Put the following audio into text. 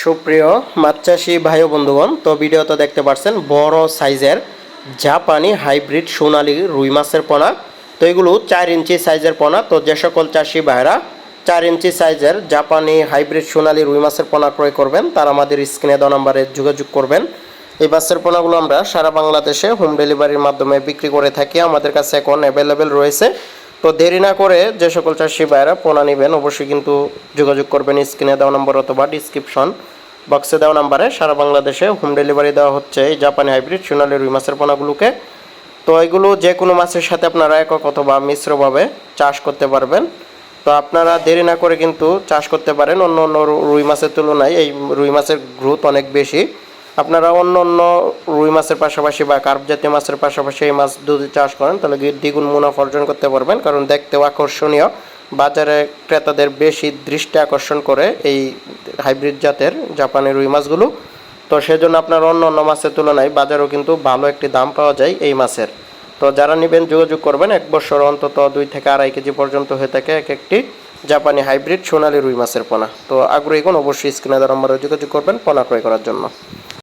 সুপ্রিয় মাছ চাষি ভাই ও বন্ধুগণ, তো ভিডিওতে দেখতে পাচ্ছেন বড় সাইজের জাপানি হাইব্রিড সোনালী রুই মাছের পোনা। তো এগুলো 4 ইঞ্চি সাইজের পোনা। তো যে সকল চাষি ভাইরা 4 ইঞ্চি সাইজের জাপানি হাইব্রিড সোনালী রুই মাছের পোনা ক্রয় করবেন তারা আমাদের স্ক্রিনে দেওয়া নম্বরে যোগাযোগ করবেন। এই মাছের পোনাগুলো আমরা সারা বাংলাদেশে হোম ডেলিভারির মাধ্যমে বিক্রি করে থাকি। আমাদের কাছে এখন অ্যাভেলেবেল রয়েছে। তো দেরি না করে যে সকল চাষি ভাইরা পোনা নেবেন অবশ্যই কিন্তু যোগাযোগ করবেন স্ক্রিনে দেওয়া নম্বর অথবা ডিসক্রিপশন বক্সে দেওয়া নাম্বারে। সারা বাংলাদেশে হোম ডেলিভারি দেওয়া হচ্ছে এই জাপানি হাইব্রিড সোনালী রুই মাছের পোনাগুলোকে। তো এগুলো যে কোনো মাছের সাথে আপনারা একক অথবা মিশ্রভাবে চাষ করতে পারবেন। তো আপনারা দেরি না করে কিন্তু চাষ করতে পারেন। অন্য অন্য রুই মাছের তুলনায় এই রুই মাছের গ্রোথ অনেক বেশি। আপনারা অন্য অন্য রুই মাছের পাশাপাশি বা কার্প জাতীয় মাছের পাশাপাশি এই মাছ যদি চাষ করেন তাহলে দ্বিগুণ মুনাফা অর্জন করতে পারবেন, কারণ দেখতেও আকর্ষণীয়। বাজারে ক্রেতাদের বেশি দৃষ্টি আকর্ষণ করে এই হাইব্রিড জাতের জাপানি রুই মাছগুলো। তো সেজন্য আপনার অন্য অন্য মাছের তুলনায় বাজারেও কিন্তু ভালো একটি দাম পাওয়া যায় এই মাছের। তো যারা নেবেন যোগাযোগ করবেন। 1 বছর অন্তত 2 থেকে 2.5 কেজি পর্যন্ত হয়ে থাকে এক একটি জাপানি হাইব্রিড সোনালী রুই মাছের পোনা। তো আগ্রহীগণ অবশ্যই স্ক্রিনে দেওয়া নম্বরে যোগাযোগ করবেন পোনা ক্রয় করার জন্য।